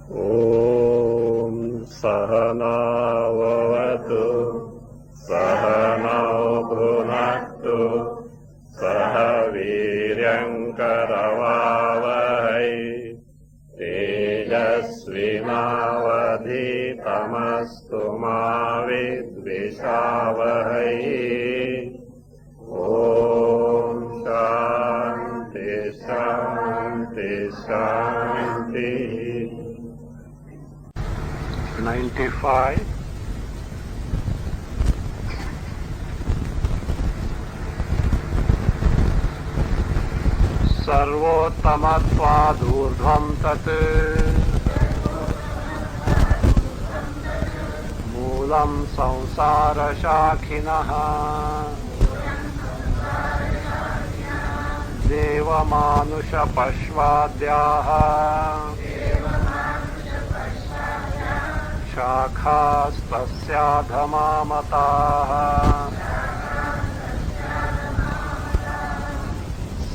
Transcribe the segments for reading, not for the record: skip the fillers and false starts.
ॐ सहनाववतु सहनौ भुनक्तु सह वीर्यङ्करवावहै तेजस्विनावधीतमस्तु मा विद्विषावहै। ॐ शान्ति शान्ति शान्तिः। 95 सर्वोत्तमत्वादूर्ध्वं तत् मूलं संसारशाखिनः देवमानुषपश्वाद्याः शाखास्तस्याधमामताः।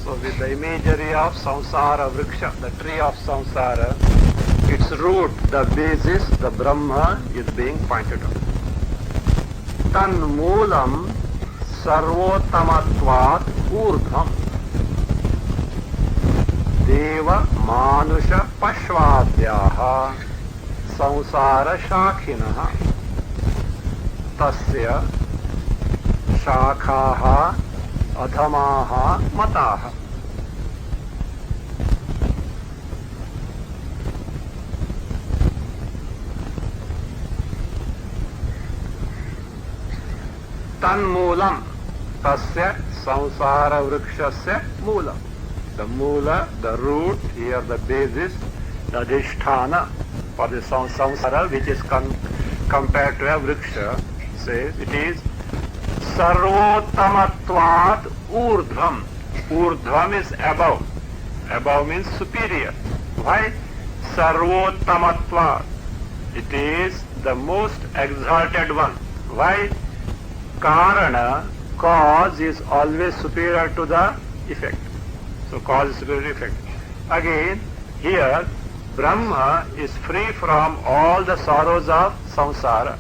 So with the imagery of samsara vriksha, the tree of samsara, its root, the basis, the Brahma is being pointed out. Tan moolam sarvottamatvat urdhvam deva manusha pashvadyaha samsara shakhinaha tasya shakhaha adhamaha mataha. Tanmoolam tasya samsara vrikshasya moolam. The moola, the root, here the basis, the adhisthana for the samsara, which is compared to a vriksha, says it is sarvottamatvat urdhvam. Urdhvam is above. Above means superior. Why? Sarvottamatvat. It is the most exalted one. Why? Karana, cause is always superior to the effect. So cause is superior to effect. Again, here Brahma is free from all the sorrows of samsara.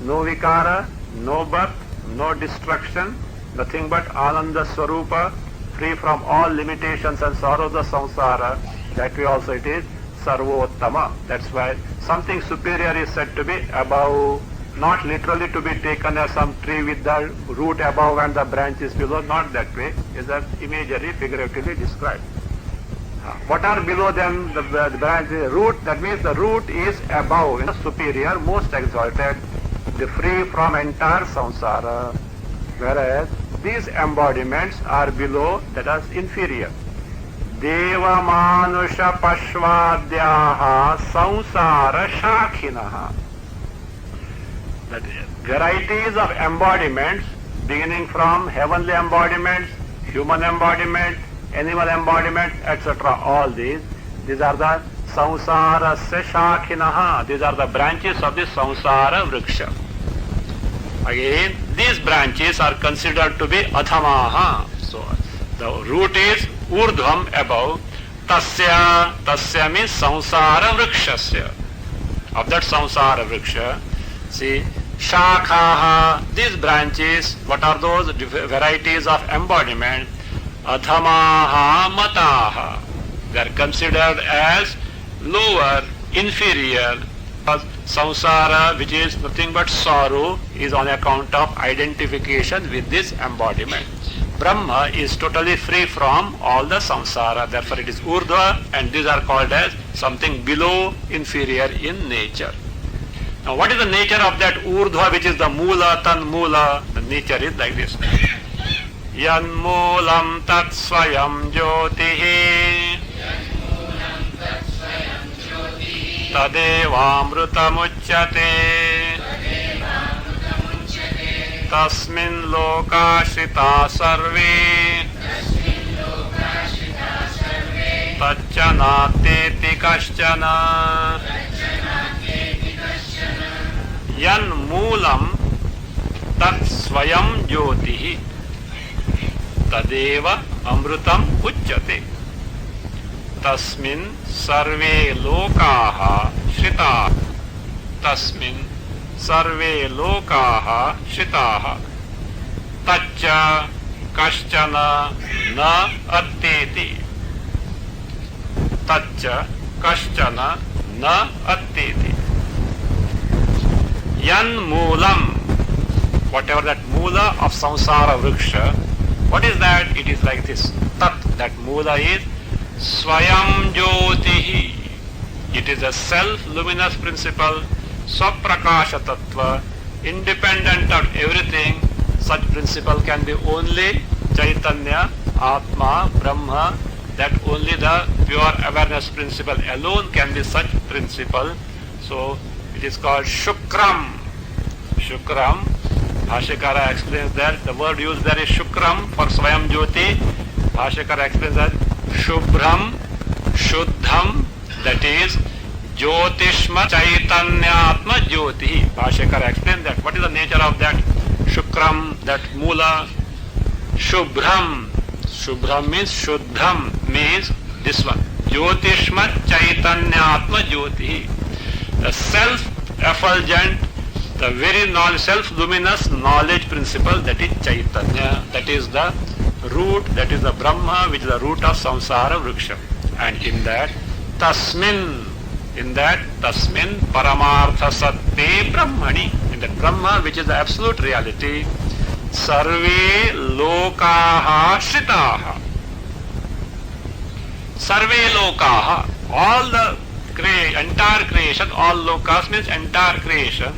No vikara, no birth, no destruction, nothing but Ananda Swarupa, free from all limitations and sorrows of samsara. That way also it is Sarvottama. That's why something superior is said to be above, not literally to be taken as some tree with the root above and the branches below, not that way. Is that imagery figuratively described. What are below them? The branch, root, that means the root is above, superior, most exalted, the free from entire samsara, whereas these embodiments are below, that is inferior. Deva manusha pashvadyaha samsara shakhinaha. That varieties of embodiments, beginning from heavenly embodiments, human embodiment, animal embodiment, etc. All these are the samsara shakhinaha. These are the branches of the samsara vriksha. Again, these branches are considered to be adhamaha. So the root is urdhvam, above. Tasya means samsara vrikshasya. Of that samsara vriksha, see, shakhaha, these branches, what are those varieties of embodiment? Adhamaha mataha. They are considered as lower, inferior. Samsara, which is nothing but sorrow, is on account of identification with this embodiment. Brahma is totally free from all the samsara. Therefore it is urdhva, and these are called as something below, inferior in nature. Now what is the nature of that urdhva, which is the moola, tan moola? The nature is like this. Yan moolam tat swayam jyotihi tadevamrutamuchyate tasmin lokashita sarve tachanateti kaschana. Yan moolam tat swayam jyotihi तदेव अमृतम उच्यते तस्मिन् सर्वे लोकाः tasmin sarve lokaha shitaha tacca kaschana na atteti. Tacca kaschana na atteti. Yan moolam, whatever that moola of samsara vriksha, what is that? It is like this. Tat, that moola is swayam jyotihi. It is a self-luminous principle, swaprakasha tattva, independent of everything. Such principle can be only Chaitanya, Atma, Brahma, that only the pure awareness principle alone can be such principle. So it is called Shukram. Shukram, Bhashyakara explains that the word used there is Shukram for Swayam Jyoti. Bhashyakara explains that Shubhram, Shuddham, that is Jyotishma Chaitanyatma Jyoti. Bhashyakara explains that. What is the nature of that Shukram, that Mula? Shubhram. Shubhram means Shuddham, means this one. Jyotishma Chaitanyatma Jyoti. The self-effulgent, the very self-luminous knowledge principle, that is Chaitanya, that is the root, that is the Brahma, which is the root of samsara vriksha. And in that Tasmin Paramartha Satte Brahmani, in that Brahma, which is the absolute reality, Sarve Lokaha Shritaha. Sarve Lokaha, all the entire creation, all lokas means entire creation,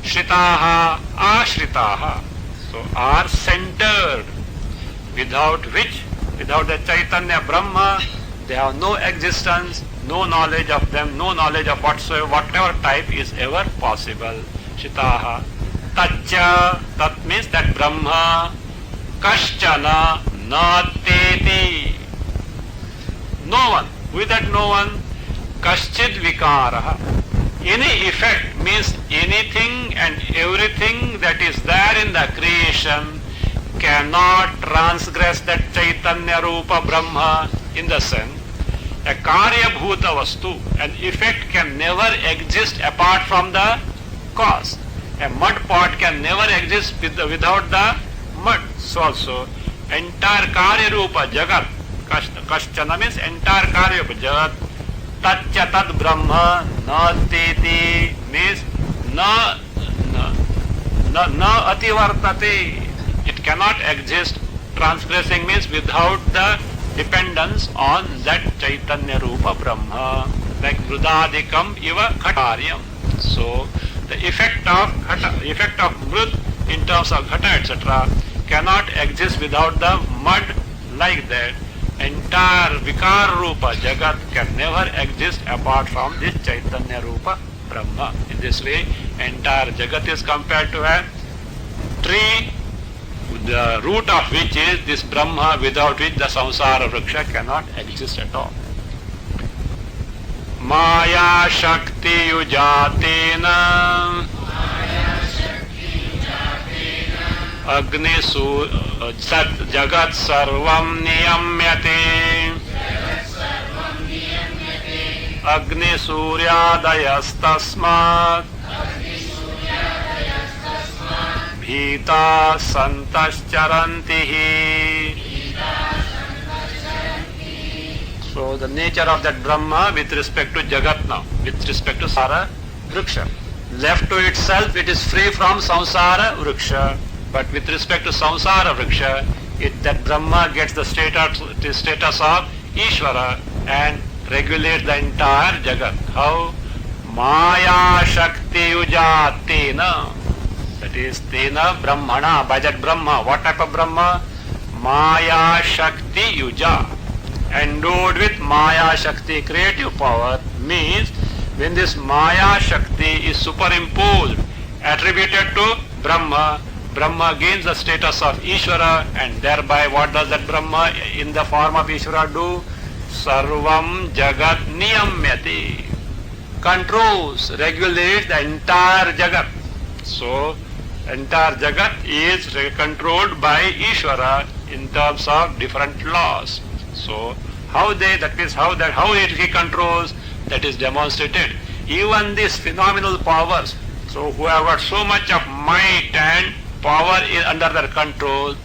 Shritaha, Ashritaha, so are centered, without which, without the Chaitanya Brahma, they have no existence, no knowledge of them, no knowledge of whatsoever, whatever type is ever possible. Shritaha. Tacca, that means that Brahma, Kaschana, Nateti. No one. Who is that no one? Kaschid Vikaraha. Any effect means anything and everything that is there in the creation cannot transgress that Chaitanya Rupa Brahma, in the sense a Karya Bhuta Vastu, an effect can never exist apart from the cause. A mud pot can never exist without the mud. So also entire Karya Rupa Jagat, Kaschana means entire Karya Rupa Jagat, Tacca Tad Brahma Nateti means na ativartate. It cannot exist. Transgressing means without the dependence on that Chaitanya Rupa Brahma, like Vrudadikam iva Ghataryam. So the effect of Vrud in terms of Ghata etc. cannot exist without the mud, like that. Entire Vikar Rupa Jagat can never exist apart from this Chaitanya Rupa Brahma. In this way, entire Jagat is compared to a tree, the root of which is this Brahma, without which the samsara vriksha cannot exist at all. Maya Shakti Yujatena Agni Sat Jagat Sarvam Niyamyate Agni Suryadayas Tasmat Bhita Santascharantihi. So the nature of that Brahma with respect to Jagat now, with respect to Sara Vriksha. Left to itself, it is free from Samsara Vriksha. But with respect to Samsara Vriksha, that Brahma gets the status of Ishvara and regulates the entire Jagat. How? Maya Shakti Ujatena. That is Tena Brahmana, by that Brahma. What type of Brahma? Maya Shakti Yuja. Endowed with Maya Shakti, creative power, means when this Maya Shakti is superimposed, attributed to Brahma, Brahma gains the status of Ishvara, and thereby what does that Brahma in the form of Ishvara do? Sarvam Jagat Niyamyati. Controls, regulates the entire Jagat. So entire Jagat is controlled by Ishvara in terms of different laws. So how he controls, that is demonstrated. Even these phenomenal powers, So who have got so much of might and power under their control,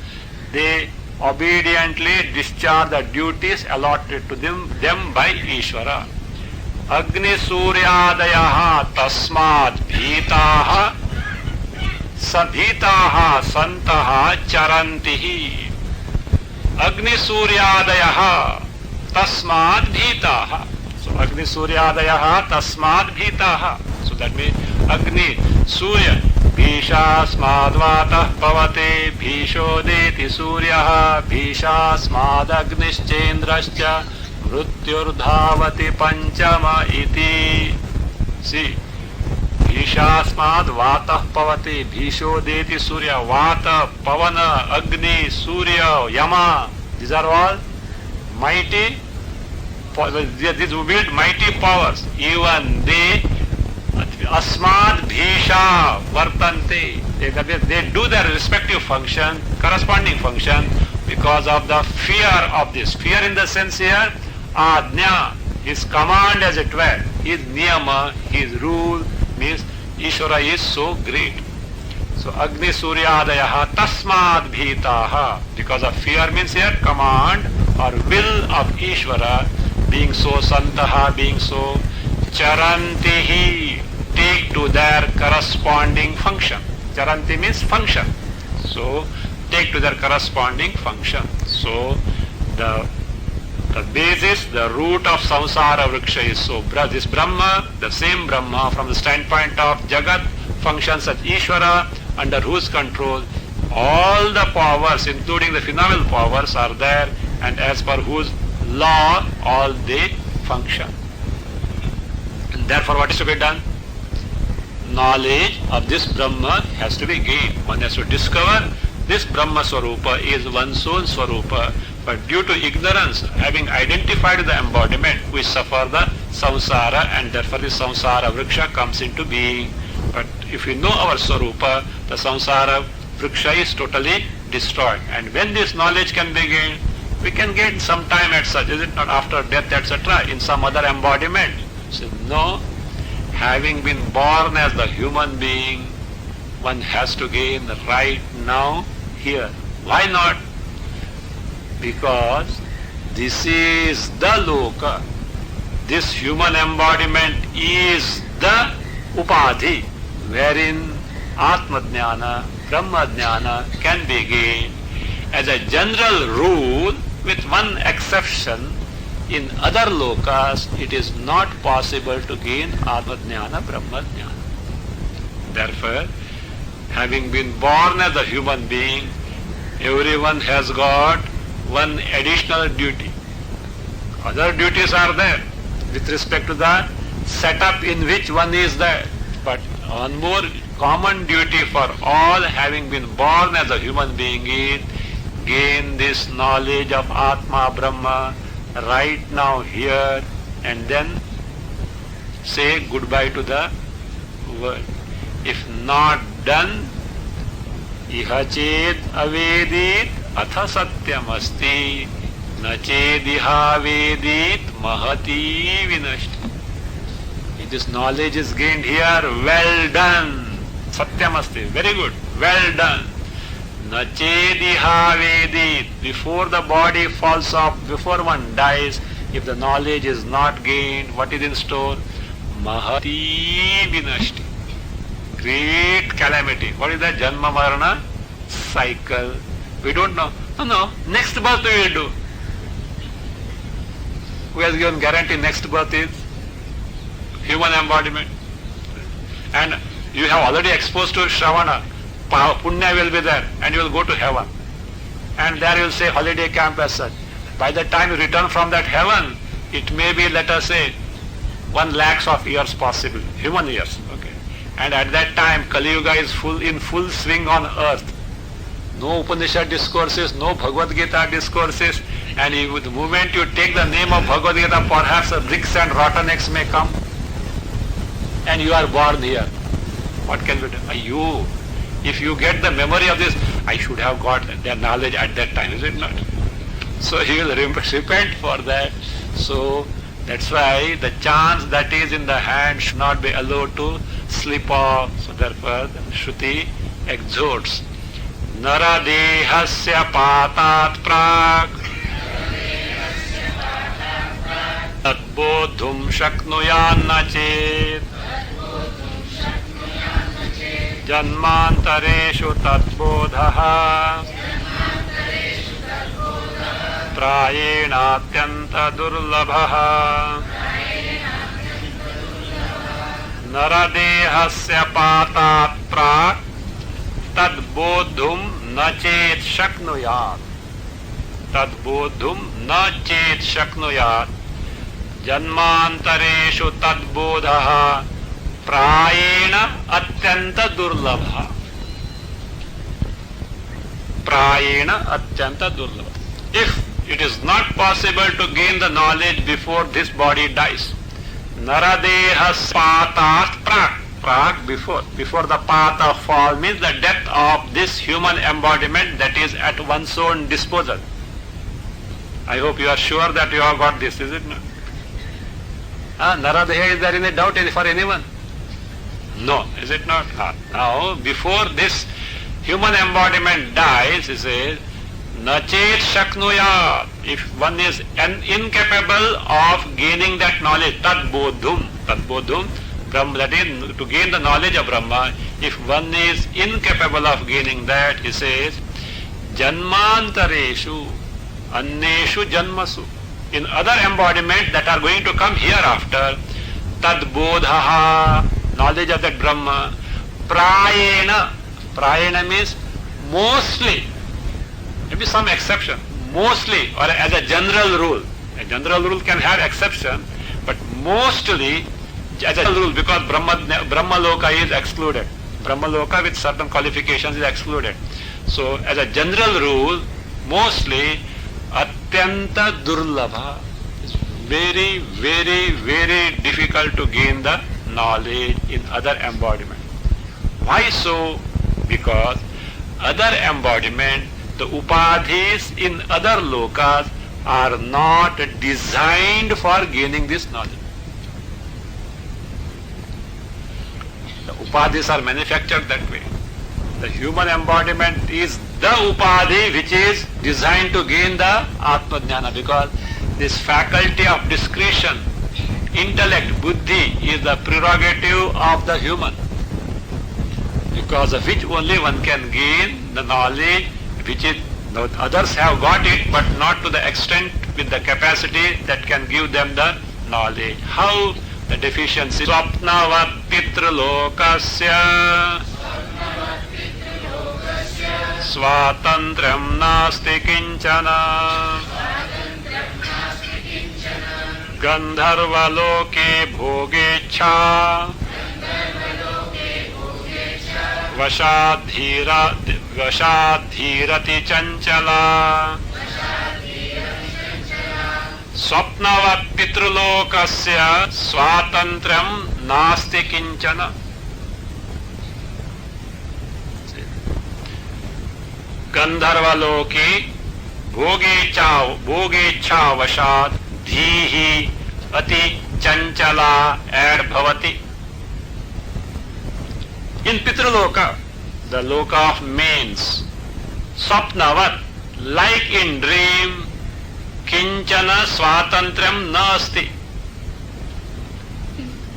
they obediently discharge the duties allotted to them by Ishvara. Agni Suryadayaha tasmad bhitaha sabhitaha santaha charantihi. Agni Suryadayaha tasmad bhitaha. So Agni Suryadayaha tasmad bhitaha. So that means Agni, Surya, Bhishasmadvatah pavate bhishodeti suryaha bhishasmadagnischendrascha mrutyurdhavati panchama iti. See, Bhishasmadvatah pavate bhishodeti surya, Vata, Pavana, Agni, Surya, Yama. These are all mighty, these wield mighty powers. Even they Asmad Bhisha Vartante. They do their respective function, corresponding function, because of the fear of this. Fear in the sense here, Ajna, his command as it were, his niyama, his rule, means Ishvara is so great. So Agni Suryadayaha Tasmad Bhitaha. Because of fear means here command or will of Ishvara, being so Santaha, being so Charantihi, take to their corresponding function. Charanti means function. So take to their corresponding function. So the basis, the root of samsara vriksha is so. This Brahma, the same Brahma from the standpoint of Jagat, functions as Ishvara, under whose control all the powers, including the phenomenal powers, are there, and as per whose law all they function. And therefore what is to be done? Knowledge of this Brahma has to be gained. One has to discover this Brahma Swarupa is one's own Swarupa, but due to ignorance, having identified the embodiment, we suffer the samsara, and therefore the samsara vriksha comes into being. But if we know our Swarupa, the samsara vriksha is totally destroyed. And when this knowledge can be gained, we can gain some time at such, is it not, after death, etc., in some other embodiment. So no, having been born as the human being, one has to gain right now, here. Why not? Because this is the loka. This human embodiment is the upadhi, wherein Atma Jnana, Brahma Jnana can be gained. As a general rule, with one exception, in other lokas, it is not possible to gain Atma Jnana, Brahma Jnana. Therefore, having been born as a human being, everyone has got one additional duty. Other duties are there with respect to the setup in which one is there. But one more common duty for all having been born as a human being is gain this knowledge of Atma, Brahma, right now, here, and then say goodbye to the world. If not done, iha ched avedit atha satyam asti na chediha vedit mahati vinashti. If this knowledge is gained here, well done. Satyam asti, very good, well done. Na chediha vedit, before the body falls off, before one dies, if the knowledge is not gained, what is in store? Mahati vinashti. Great calamity. What is that? Janma Marana cycle. We don't know. No, next birth we will do. Who has given guarantee next birth is human embodiment? And you have already exposed to Shravana. Punya will be there and you will go to heaven. And there you will say holiday camp as such. By the time you return from that heaven, it may be, let us say, 1 lakhs of years possible, human years. Okay. And at that time, Kali Yuga is in full swing on earth. No Upanishad discourses, no Bhagavad Gita discourses, and the moment you take the name of Bhagavad Gita, perhaps bricks and rotten eggs may come. And you are born here. What can you do? You, if you get the memory of this, I should have got their knowledge at that time, is it not? So he will repent for that. So That's why the chance that is in the hand should not be allowed to slip off. So therefore the Shruti exhorts. Naradehasya patat prak tadbodhum shaknuyanna chet janmantareshu tadbodhaha प्रायेणात्यंत दुर्लभः नरदेहस्य पातात् प्राक् तद्बोद्धुं न चेत् शक्नुयात् तद्बोद्धुं न चेत् शक्नुयात् जन्मान्तरेषु तद्बोधः प्रायेण अत्यंत दुर्लभः प्रायेण अत्यंत दुर्लभः. If it is not possible to gain the knowledge before this body dies. Naradehas patat prak. Prak before the path of fall means the death of this human embodiment that is at one's own disposal. I hope you are sure that you have got this, is it not? Naradeha, is there any doubt for anyone? No, is it not? Now, before this human embodiment dies, he says, Nachet shaknuya, if one is incapable of gaining that knowledge, tadbodhum, Brahma, that is to gain the knowledge of Brahma, if one is incapable of gaining that, he says, janmantareshu, anneshu janmasu, in other embodiments that are going to come hereafter, tadbodhaha, knowledge of that Brahma, prayena means mostly, maybe some exception, mostly or as a general rule. A general rule can have exception, but mostly as a rule, because Brahma Loka is excluded. Brahma Loka with certain qualifications is excluded. So as a general rule, mostly Atyanta Durlabha. It's very, very, very difficult to gain the knowledge in other embodiment. Why so? Because other embodiment, the upadhis in other lokas are not designed for gaining this knowledge. The upadhis are manufactured that way. The human embodiment is the upadhi which is designed to gain the Atma-jnana, because this faculty of discretion, intellect, buddhi is the prerogative of the human, because of which only one can gain the knowledge which is, others have got it, but not to the extent with the capacity that can give them the knowledge. How? The deficiency. Swapnavat pitralokasya swatantram nasti kinchana gandharvaloke bhogecha vashadhirati chanchala swapnavat pitrulokasya swatantram nasti kinchana. Gandharvaloke bhogecha vashad dhihi ati chanchala ad bhavati. In Pitraloka, the loka of mains, Swapnavat, like in dream, Kinchana Swatantram Nasti.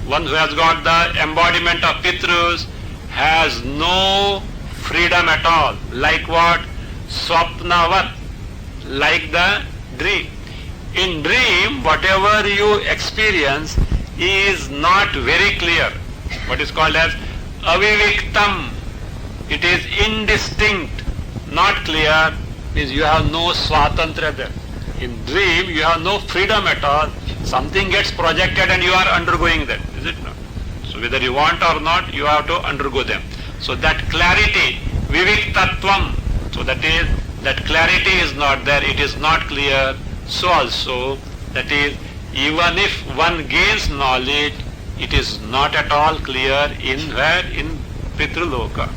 One who has got the embodiment of Pitrus has no freedom at all. Like what? Swapnavat, like the dream. In dream, whatever you experience is not very clear. What is called as aviviktam. It is indistinct, not clear, means you have no swatantra there. In dream, you have no freedom at all. Something gets projected and you are undergoing that, is it not? So whether you want or not, you have to undergo them. So that clarity, viviktatvam, so that is, that clarity is not there, it is not clear. So also, that is, even if one gains knowledge, it is not at all clear in where? In Pitraloka.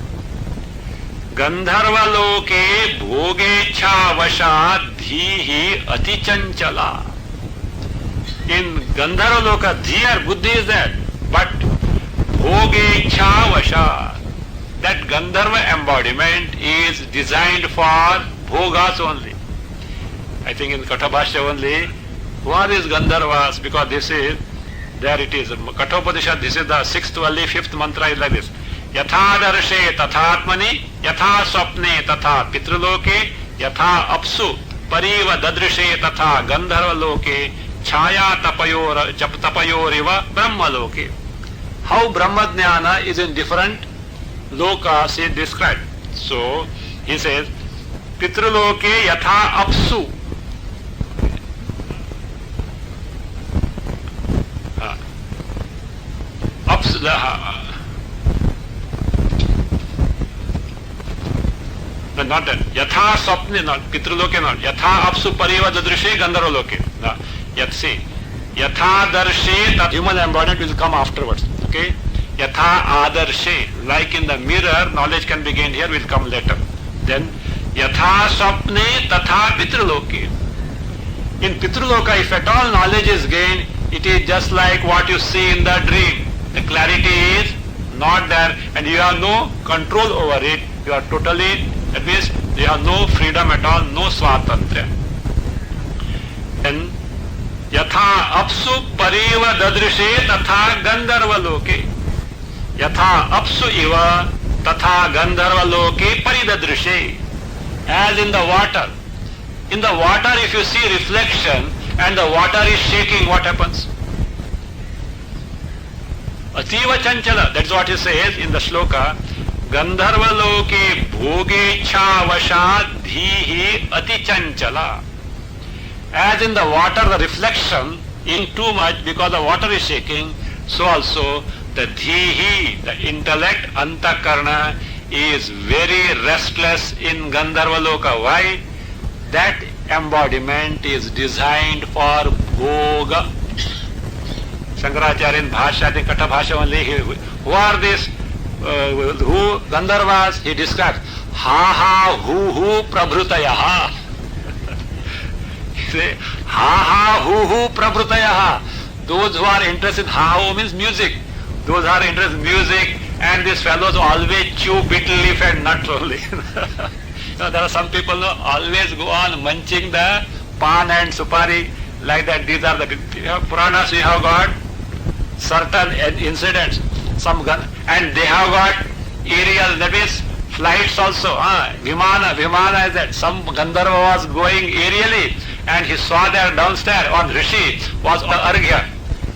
Gandharvaloke bhogecha vasha dhihi ati chanchala. In Gandharva Loka, Dhiyar, Buddhi is that. But Bhogecha Vasha, that Gandharva embodiment is designed for Bhogas only. I think in Kathabhashya only, what is Gandharvas? Because this is, there it is. Kathopadishad, this is the sixth only, fifth mantra is like this. Yatha darshe tathatmani, yatha swapne tatha pitraloke, yatha apsu, pariva dadrishe tatha Gandharva loke, chaya tapayoriva brahmaloke. How Brahmajnana is in different lokas is described. So, he says, Pitraloke yatha apsu. Apsu, not that. Yatha swapne, not. Pitraloke, not. Yatha apsu pariva dadrishe Gandharva loke. Yat see. Yatha darshe, that human embodiment will come afterwards. Okay? Yatha adarshe, like in the mirror, knowledge can be gained here, will come later. Then, yatha swapne tatha pitraloke. In Pitraloka, if at all knowledge is gained, it is just like what you see in the dream. The clarity is not there and you have no control over it. You are totally, that means you have no freedom at all, no swatantra. Then, yatha apsu pariva dadrishe tatha Gandharva loke. Yatha apsu iva tatha Gandharva loke paridadrishe. As in the water. In the water, if you see reflection and the water is shaking, what happens? Ativa chanchala, that's what he says in the shloka. Gandharva loke bhogecha vasha dhihi ati chanchala. As in the water, the reflection in too much because the water is shaking, so also the dhihi, the intellect, antakarna, is very restless in Gandharva loka. Why? That embodiment is designed for bhoga. Shankaracharya in Bhashya, in Kathabhashya only, who are these? Who? Gandharvas, he describes. Ha ha hu prabhrutayaha. He say, ha ha hu prabhrutayaha. Those who are interested in ha means music. Those who are interested in music, and these fellows always chew betel leaf and nuts only. There are some people who always go on munching the pan and supari like that. These are the Puranas. We have got certain incidents, some gun, and they have got aerial, that is flights also. Vimana is that. Some Gandharva was going aerially and he saw there downstairs on Rishi was the Arghya,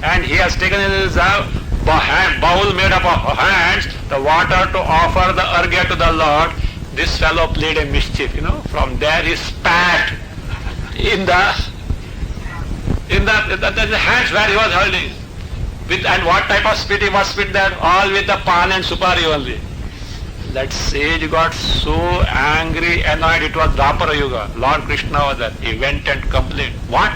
and he has taken in his bowl made up of hands, the water to offer the Arghya to the Lord. This fellow played a mischief, From there he spat in the hands where he was holding. And what type of spit he was spit there? All with the pan and supari only. That sage got so angry, annoyed. It was Dwapara Yuga. Lord Krishna was there. He went and complained. What?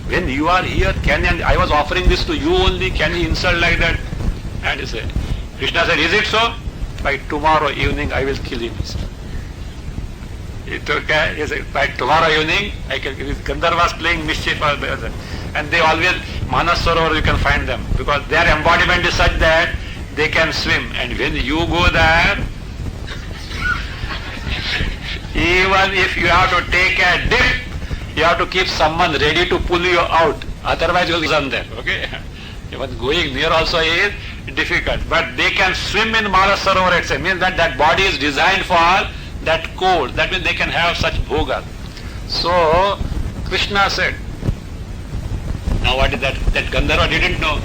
When you are here, I was offering this to you only, can you insult like that? And he said, Krishna said, is it so? By tomorrow evening I will kill him. He said, by tomorrow evening, Gandharvas playing mischief, and they always, Manas Sarovar you can find them, because their embodiment is such that they can swim, and when you go there, even if you have to take a dip, you have to keep someone ready to pull you out, otherwise you will run there, okay? Even going near also is difficult, but they can swim in Manas Sarovar itself, means that that body is designed for that cold, that means they can have such bhoga. So, Krishna said, now what is that? That Gandharva didn't know.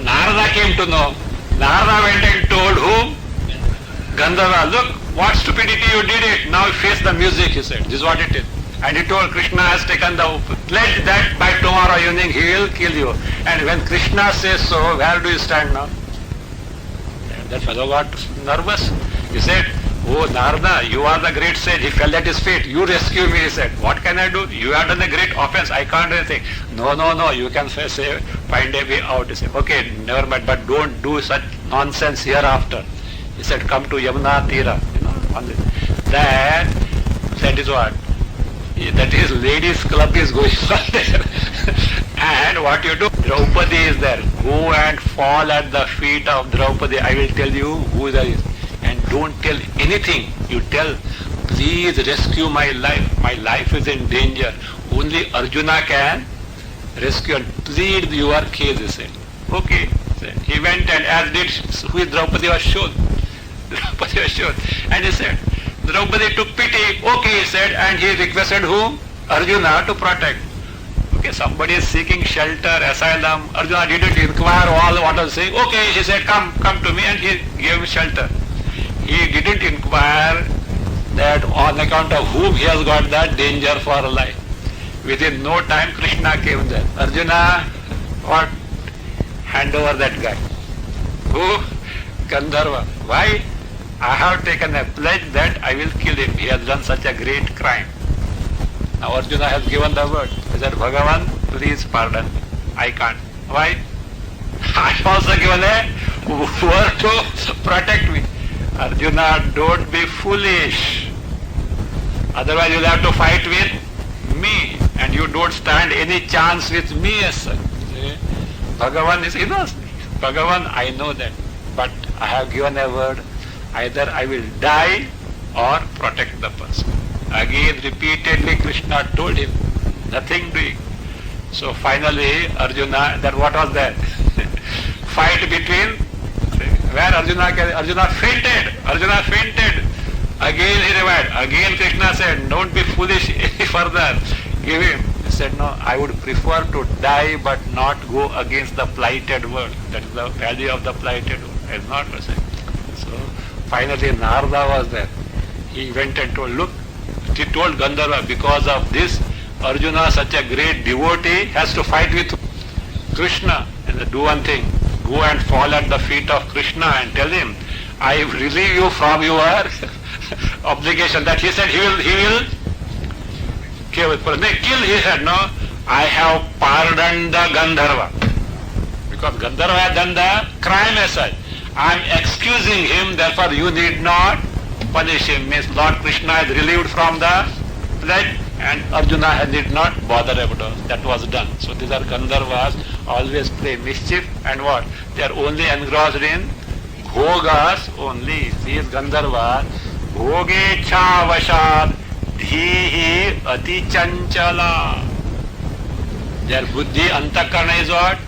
Narada came to know. Narada went and told whom? Gandharva, look, what stupidity you did it. Now face the music, he said. This is what it is. And he told Krishna has taken the pledge that by tomorrow evening he will kill you. And when Krishna says so, where do you stand now? That fellow got nervous. He said, oh Narada, you are the great sage. He fell at his feet. You rescue me, he said. What can I do? You have done a great offense. I can't do anything. No, you can say, find a way out. He said, okay, never mind, but don't do such nonsense hereafter. He said, come to Yamuna Tira. That is what? That is ladies club is going on there. And what you do? Draupadi is there. Go and fall at the feet of Draupadi. I will tell you who that is. And don't tell anything. You tell, please rescue my life. My life is in danger. Only Arjuna can rescue and plead your case, he said. Okay. He went and as did who is Draupadi was shown. Draupadi was shown. And he said, Draupadi took pity. Okay, he said, and he requested who? Arjuna to protect. Okay, somebody is seeking shelter, asylum. Arjuna didn't inquire all what was saying. Okay, he said, come to me, and he gave shelter. He didn't inquire that on account of whom he has got that danger for life. Within no time, Krishna came there. Arjuna, what? Hand over that guy. Who? Gandharva. Why? I have taken a pledge that I will kill him. He has done such a great crime. Now Arjuna has given the word. He said, Bhagavan, please pardon me. I can't. Why? I have also given a word to protect me. Arjuna, don't be foolish. Otherwise you will have to fight with me. And you don't stand any chance with me as such. Bhagavan is innocent. Bhagavan, I know that. But I have given a word. Either I will die or protect the person. Again, repeatedly Krishna told him, nothing doing. So finally, Arjuna, that what was that? Fight between, where Arjuna fainted. Arjuna fainted. Again he revived. Again Krishna said, don't be foolish any further. Give him. He said, no, I would prefer to die but not go against the plighted word. That is the value of the plighted word. It's not what I say. So finally Narada was there. He went and told, look, he told Gandharva, because of this, Arjuna, such a great devotee, has to fight with Krishna. And do one thing, go and fall at the feet of Krishna and tell him, I relieve you from your obligation. That he said he will kill. He said, no, I have pardoned the Gandharva. Because Gandharva had done the crime as such. I am excusing him, therefore you need not punish him. Means Lord Krishna is relieved from the pledge and Arjuna did not bother about it. That was done. So these are Gandharvas, always play mischief and what? They are only engrossed in bhogas only. These Gandharvas, bhoge cha vashad dhihi ati chanchala. Their buddhi, antakarna is what?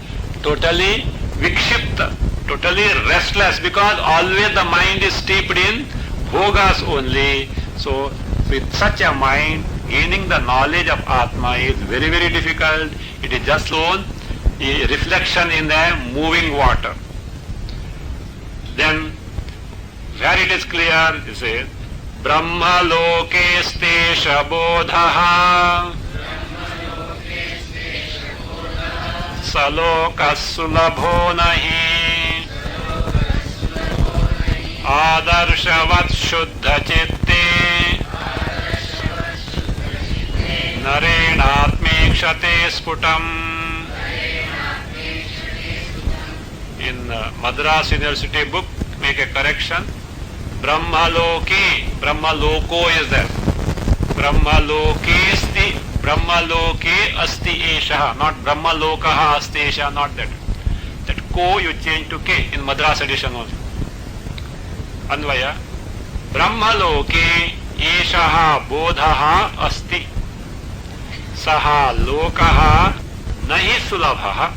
Totally vikshipta, totally restless, because always the mind is steeped in bhogas only. So with such a mind, gaining the knowledge of Atma is very, very difficult. It is just shown a reflection in the moving water. Then where it is clear, it says, Brahma lokestesha bodhaha salokas sulabho nahi adarshavat shuddha chitte narenatmekshate sputam. In Madras University book, make a correction. Brahmaloke, Brahmaloko is there. Brahmaloke asti, Brahmaloke asti esha, not Brahmalokaha asti esha, not that. That ko you change to k in Madras edition also. Anvaya, Brahmaloke eshaha bodhaha asti, saha lokaha nahi sulabhaha,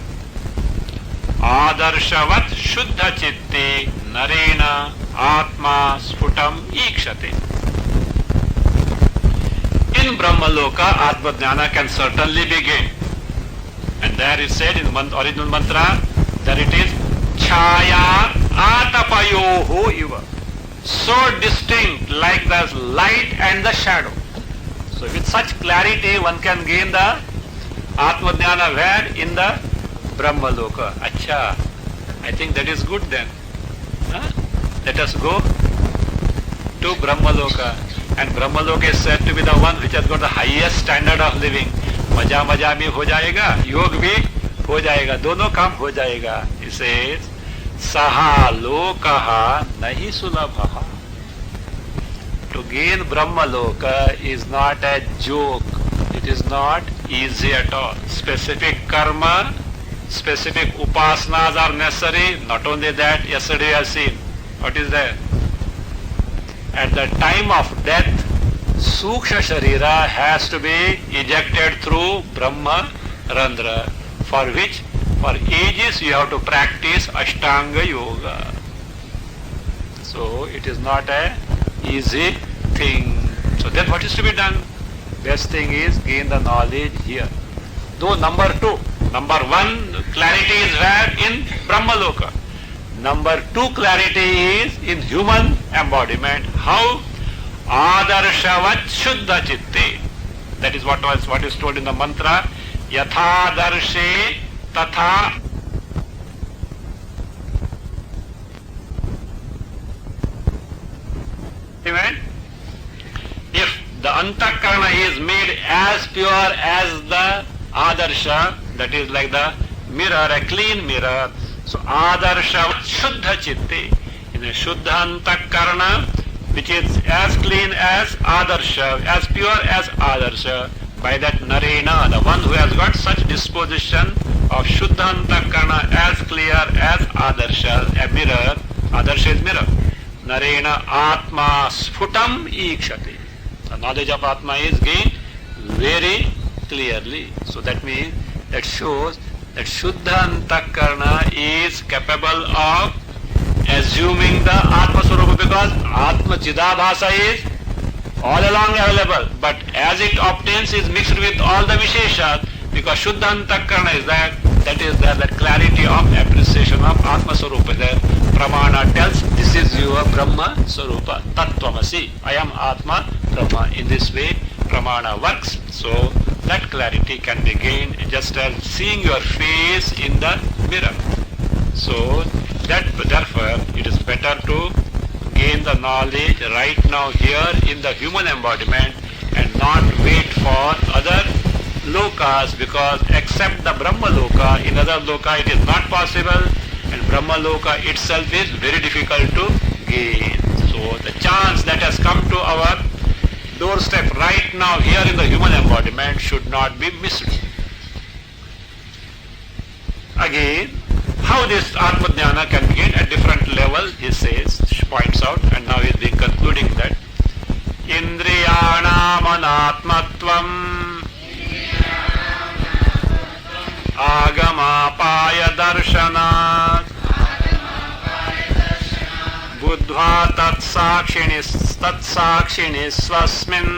आदर्शवत शुद्ध चित्ते नरेण आत्मा sputum ईक्षते. In Brahmaloka, Atma Jnana can certainly be gained. And there is said in the original mantra that it is Chaya Atapayoho Iva. So distinct, like the light and the shadow. So with such clarity one can gain the Atma Jnana where? In the Brahmaloka. Acha, I think that is good then. Huh? Let us go to Brahmaloka. And Brahmaloka is said to be the one which has got the highest standard of living. Maja bhi ho jayega, yog bhi ho jayega, dono kam ho jayega. He says, Saha lokaha nahi sulabhaha. To gain Brahmaloka is not a joke. It is not easy at all. Specific karma, specific upasanas are necessary. Not only that, yesterday I have seen. What is there? At the time of death, Suksha Sharira has to be ejected through Brahma Randra, for which for ages you have to practice Ashtanga Yoga. So it is not a easy thing. So then what is to be done? Best thing is gain the knowledge here. Though number two, number one clarity is where? In Brahmaloka. Number two clarity is in human embodiment. How? Adarshavat Shuddha Chitte. That is what is told in the mantra. Yatha darshe tatha. Amen? If the antakarana is made as pure as the adarsha, that is like the mirror, a clean mirror. So adarsha shuddha chitte, in a shuddha antakarana, which is as clean as adarsha, as pure as adarsha, by that narena, the one who has got such disposition of shuddha antakarana as clear as adarsha, a mirror, adarsha is mirror. Narena atma sphutam ikshati. The knowledge of Atma is gained very clearly. So that means, that shows that Shuddha Antakarana is capable of assuming the Atma Swarupa, because Atma Chidabhasa is all along available. But as it obtains is mixed with all the Visheshas, because Shuddha Antakarana is that is there, that clarity of appreciation of Atma Swarupa there. Pramana tells, this is your Brahma Swarupa, Tattvamasi, I am Atma Brahma. In this way, Pramana works. So that clarity can be gained just as seeing your face in the mirror. So therefore, it is better to gain the knowledge right now here in the human embodiment and not wait for other lokas, because except the Brahma Loka, in other loka it is not possible, and Brahma Loka itself is very difficult to gain. So the chance that has come to our doorstep right now here in the human embodiment should not be missed. Again, how this Atma Jnana can be gained at different levels, he says, points out, and now he is being concluding that Indriyanam anatmatvam Agamapaya darshanat Buddha tatsakshini swasmin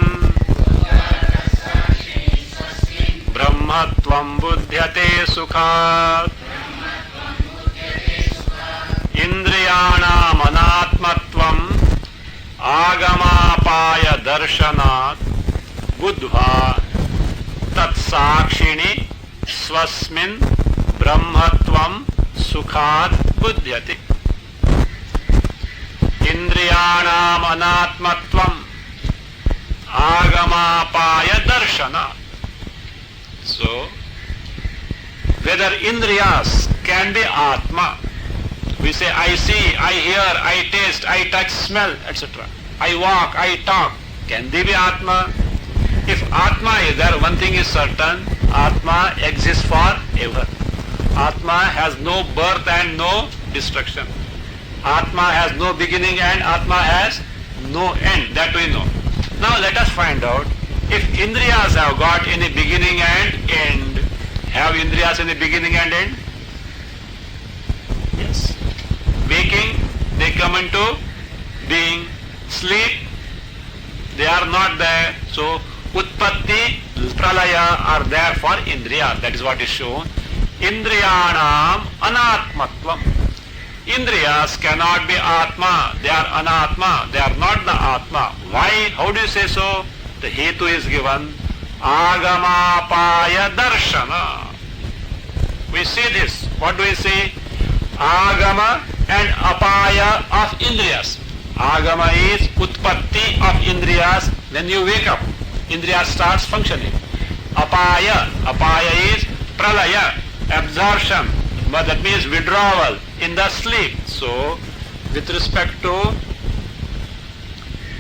Brahmatvam buddhyate sukhat Indriyanam anatmatvam Agamapaya darshanat Buddha tatsakshini swasmin brahmatvam sukhat buddhyate. Indriyanam anatmatvam agamapaya darshana. So, whether indriyas can be Atma. We say, I see, I hear, I taste, I touch, smell, etc. I walk, I talk. Can they be Atma? If Atma is there, one thing is certain, Atma exists forever. Atma has no birth and no destruction. Atma has no beginning and Atma has no end. That we know. Now let us find out if Indriyas have got any beginning and end. Have Indriyas any beginning and end? Yes. Waking, they come into being. Sleep, they are not there. So Utpatti, Pralaya are there for Indriya. That is what is shown. Indriyanam anatmatvam. Indriyas cannot be Atma. They are anatma. They are not the Atma. Why? How do you say so? The hetu is given. Agamapaya darshana. We see this. What do we say? Agama and apaya of Indriyas. Agama is utpatti of Indriyas. When you wake up, Indriya starts functioning. Apaya is pralaya, absorption, but that means withdrawal in the sleep. So, with respect to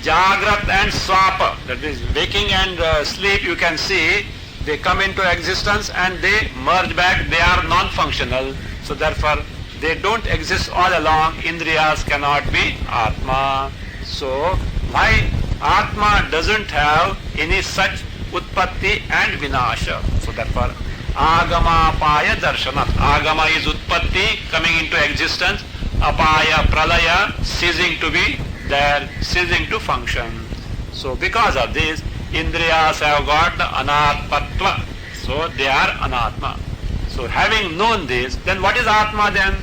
Jagrat and Swapa, that is waking and sleep, you can see they come into existence and they merge back, they are non-functional. So therefore, they don't exist all along. Indriyas cannot be Atma. So, why Atma doesn't have any such Utpatti and Vinasha? So therefore, Agama Apaya Darshanat. Agama is Utpatti, coming into existence. Apaya, Pralaya, ceasing to be there, ceasing to function. So because of this, Indriyas have got the Anatmatva. So they are Anatma. So having known this, then what is Atma then?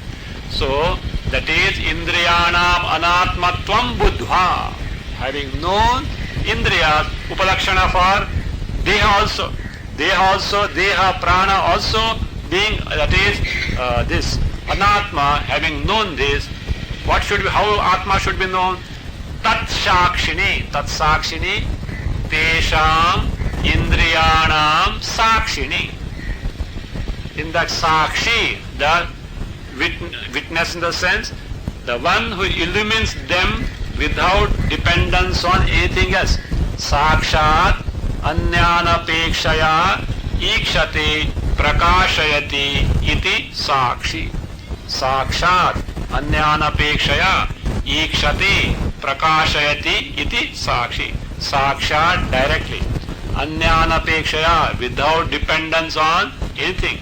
So that is Indriyanam Anatmatvam Buddha. Having known Indriyas, Upalakshana for Deha also. Deha also, Deha, Prana also being, that is this Anatma, having known this, what should be, how Atma should be known? Tat Shakshini, Tesham Indriyanam Sakshini. In that Sakshi, the witness in the sense, the one who illumines them without dependence on anything else. Sakshat Anyanapekshaya Ikshate Prakashayati iti Sakshi. Sakshat Anyanapekshaya Ikshate Prakashayati iti Sakshi. Sakshat directly. Anyanapekshaya without dependence on anything.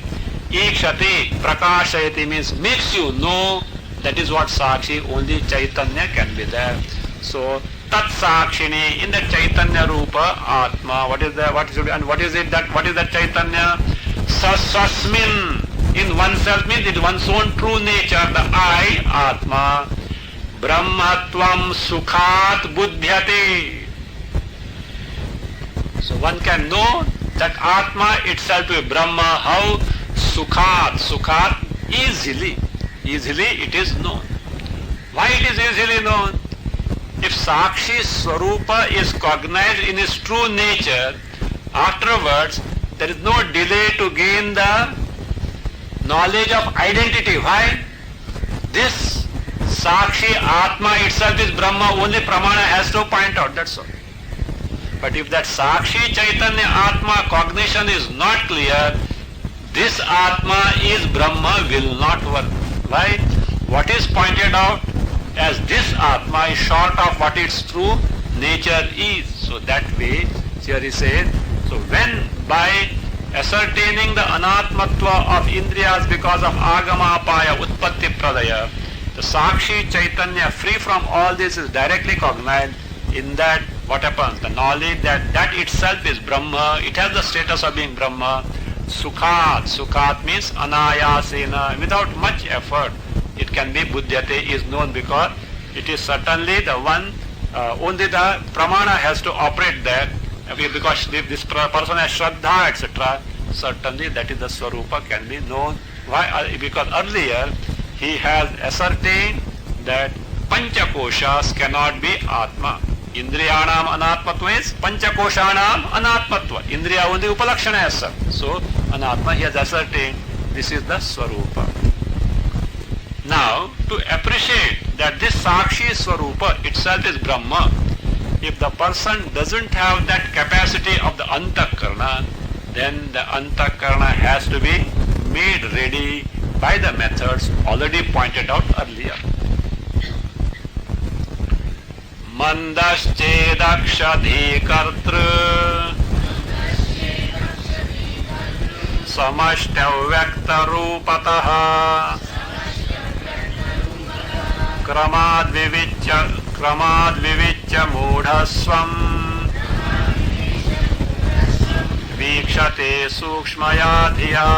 Ikshate Prakashayati means makes you know. That is what Sakshi, only Chaitanya can be there. So Tat Sakshini, in the Chaitanya Rupa Atma, what is that? What is it that? What is that Chaitanya? Sasmin, in oneself means it one's own true nature, the I, Atma. Brahmatvam Sukhat Buddhyate. So one can know that Atma itself is Brahma. How? Sukhat, easily it is known. Why it is easily known? If Sakshi Swarupa is cognized in his true nature, afterwards there is no delay to gain the knowledge of identity. Why? This Sakshi Atma itself is Brahma, only Pramana has to point out, that's all. But if that Sakshi Chaitanya Atma cognition is not clear, this Atma is Brahma will not work. Why? What is pointed out as this Atma is short of what its true nature is. So that way, here he says, so when by ascertaining the Anatmatva of Indriyas because of Agama Apaya Utpatti Pradaya, the Sakshi Chaitanya free from all this is directly cognized. In that, what happens? The knowledge that itself is Brahma, it has the status of being Brahma. Sukhat means anayasena, without much effort. It can be buddhyate, is known because it is certainly the one, only the pramana has to operate there. Because if this person has Shraddha, etc., certainly that is the Swarupa can be known. Why? Because earlier he has ascertained that Panchakoshas cannot be Atma. Indriyanam Anatmatva is Panchakoshanam Anatmatva. Indriya only Upalakshana as such. So Anatma he has ascertained this is the Swarupa. Now to appreciate that this Sakshi Swarupa itself is Brahma, if the person doesn't have that capacity of the Antakarna, then the Antakarna has to be made ready by the methods already pointed out earlier. Mandaschedakshadhikartru Samashtyavyaktarupataha Kramadvivicya mudhasvam Vikshate sukshmaya dhiya.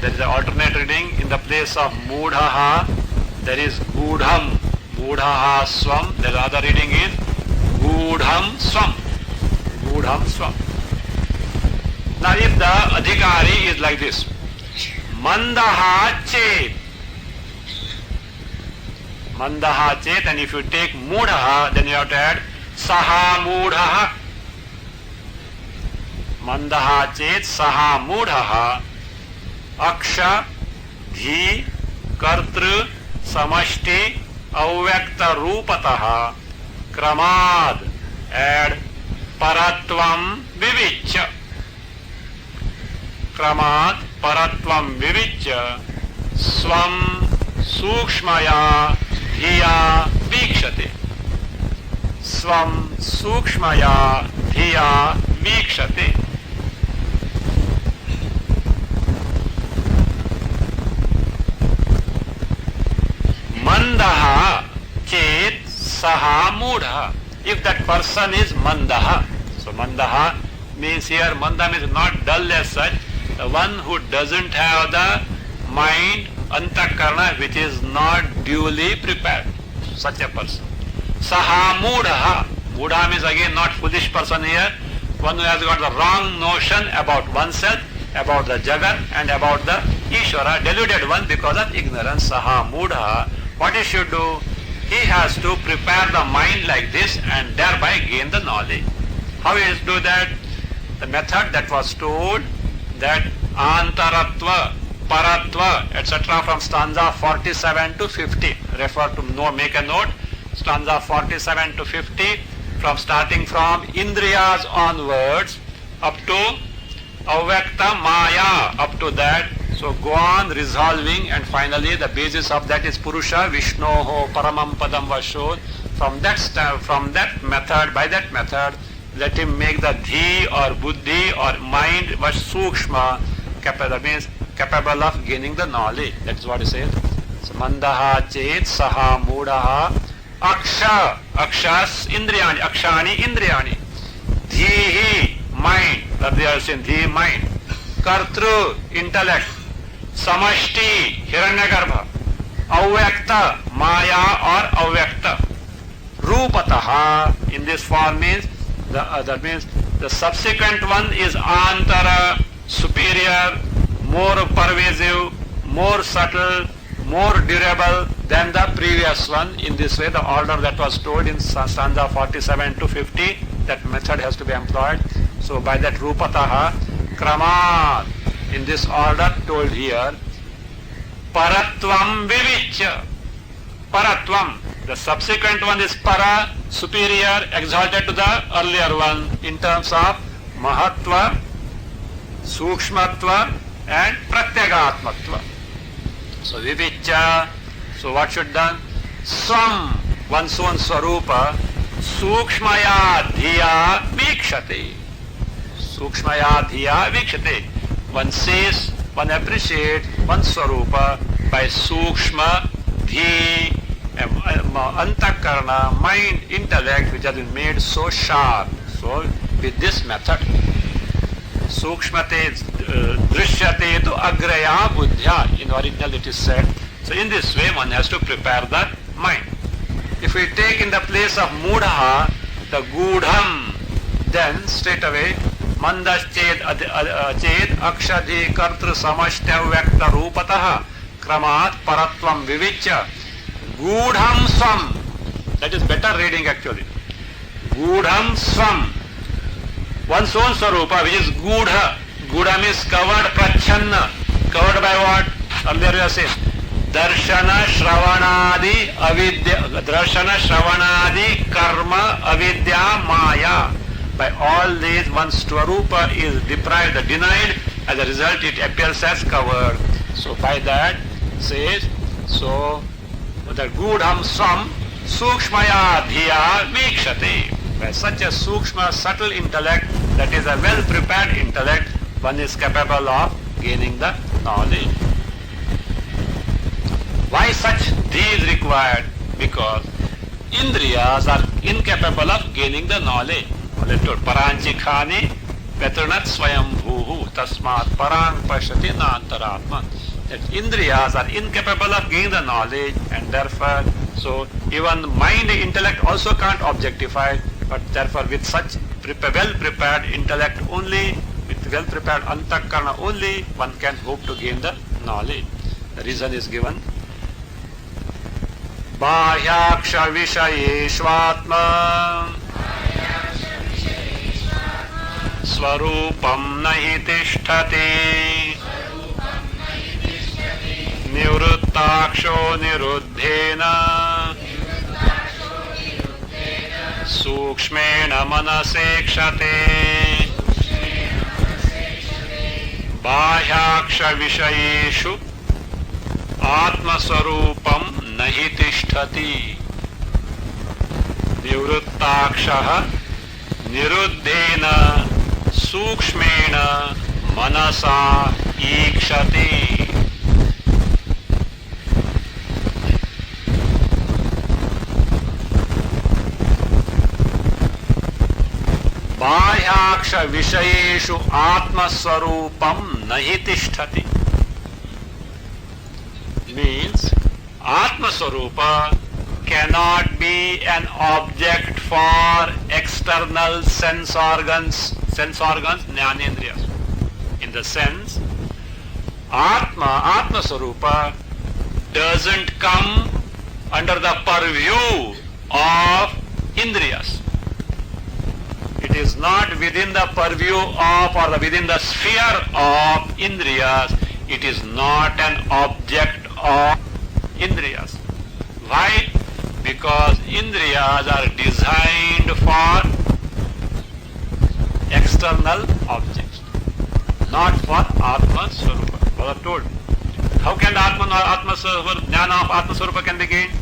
There is an alternate reading. In the place of mudhaha there is gudham, gudhaha swam. The other reading is gudham swam, gudham swam. Now if the adhikari is like this, mandaha chet, and if you take mudhaha, then you have to add saha mudhaha. Mandaha chet saha mudhaha aksha dhi kartru samashti avyakta rupataha kramad, add paratvam vivicya. Kramat paratvam vivicya svam sukshmaya dhiya vikshate. Svam sukshmaya dhiya vikshate. Mandaha chet saha mudha. If that person is mandaha, so mandaha means here, manda means not dull as such, the one who doesn't have the mind, antakarna, which is not duly prepared, such a person. Saha mudha. Mudha means again not foolish person here, one who has got the wrong notion about oneself, about the Jagat and about the Ishvara, deluded one because of ignorance. Saha mudha. What he should do? He has to prepare the mind like this and thereby gain the knowledge. How he has to do that? The method that was told, that antaratva, paratva, etc. from stanza 47 to 50. Refer to make a note. Stanza 47 to 50, from starting from Indriyas onwards up to Avyakta Maya, up to that. So go on resolving, and finally the basis of that is Purusha Vishnoho Paramam Padam Vasho. From that method, by that method, let him make the dhi or buddhi or mind was sukshma, that means capable of gaining the knowledge. That is what he says. So, mandaha chet saha mudaha aksha, akshas indriyani, akshani indriyani, dhihi mind, that they are saying dhi mind, kartru intellect, samashti hiranyagarbha, avyakta maya or avyakta, rupataha in this form means that means the subsequent one is antara, superior, more pervasive, more subtle, more durable than the previous one. In this way, the order that was told in stanza 47 to 50, that method has to be employed. So by that rupataha, kramat, in this order told here, paratvam vivicya, paratvam, the subsequent one is para, superior, exalted to the earlier one in terms of mahatva, sukshmatva and pratyagatmatva. So vivicya, so what should done? Swam, one's own swarupa, sukshmaya dhiya vikshate. Sukshmaya dhiya vikshate. One says, one appreciates one swarupa by sukshma, dhi, antakarna, mind, intellect, which has been made so sharp. So with this method, sukshmate drishyate tu agraya buddhya, in original it is said. So in this way one has to prepare the mind. If we take in the place of mudha the gudham, then straight away mandas ched akshadhi kartru samashtya vyakta rupataha kramat paratvam vivicya gudham swam. That is better reading actually. Gudham swam, one's own swarupa, which is gudha. Gudha means covered, prachanna. Covered by what? Earlier we have said, darshana shravanadi avidya, darshana shravanadi karma avidya maya. By all these, one's swarupa is deprived, denied. As a result, it appears as covered. So by that says, so the gudham swam sukshmaya dhiya vikshate. By such a sukshma, subtle intellect, that is a well-prepared intellect, one is capable of gaining the knowledge. Why such dhi is required? Because indriyas are incapable of gaining the knowledge. Paranchikhani vetrunat swayam bhuhu tasmat parang pashyati nantaratman. That indriyas are incapable of gaining the knowledge, and therefore, so even mind, intellect also can't objectify, but therefore with such well-prepared intellect only, with well-prepared antakarna only, one can hope to gain the knowledge. The reason is given. Bahyaksha vishayeshvatma Swarupam nahi tishtati Nivruttaksho niruddhena सूक्ष्मेण मनसेक्षते बाह्याक्ष विषयेषु आत्मस्वरूपं नहि तिष्ठति निवृत्ताक्षः निरुद्धेन सूक्ष्मेण मनसा ईक्षते बाह्याक्ष विषयेषु आत्मस्वरूपं नहि तिष्ठति means Atmaswarupa cannot be an object for external sense organs, jnanendriyas. In the sense, Atmaswarupa doesn't come under the purview of indriyas. It is not within the purview of or within the sphere of indriyas. It is not an object of indriyas. Why? Because indriyas are designed for external objects, not for Atma Swarupa. Brother told. How can Atma Swarupa, jnana of Atma Swarupa can be gained?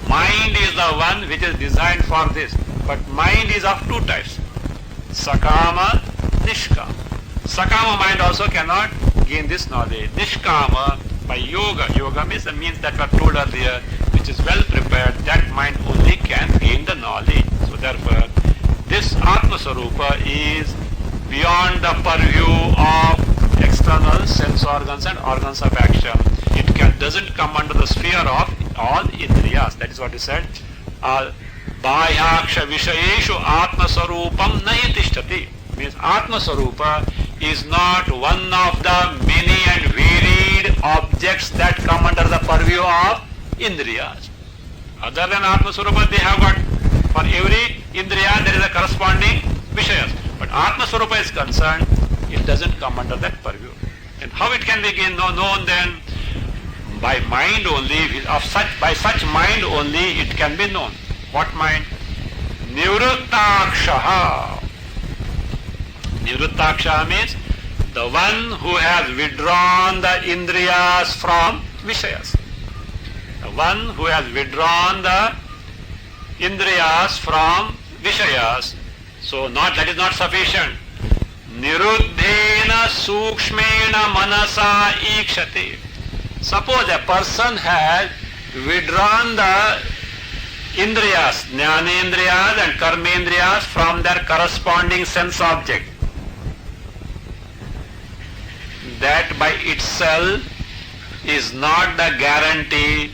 Mind is the one which is designed for this. But mind is of two types. Sakama, Nishkama. Sakama mind also cannot gain this knowledge. Nishkama by yoga. Yoga means that we told earlier, which is well prepared, that mind only can gain the knowledge. So therefore, this Atma Swarupa is beyond the purview of external sense organs and organs of action. It doesn't come under the sphere of all indriyas. That is what he said. Bhayāksha vishayeshu atmaswarupam nahi tishtati. Means Atmaswarupa is not one of the many and varied objects that come under the purview of indriyas. Other than Atmaswarupa, they have got, for every indriya there is a corresponding vishayas. But Atmaswarupa is concerned, it doesn't come under that purview. And how it can be known then? By mind only, by such mind only it can be known. What mind? Nivruttakshaha. Nivruttakshaha means the one who has withdrawn the indriyas from vishayas. The one who has withdrawn the indriyas from vishayas. So that is not sufficient. Niruddhena sukshmena manasa ikshate. Suppose a person has withdrawn the indriyas, jnanendriyas and karmendriyas from their corresponding sense object. That by itself is not the guarantee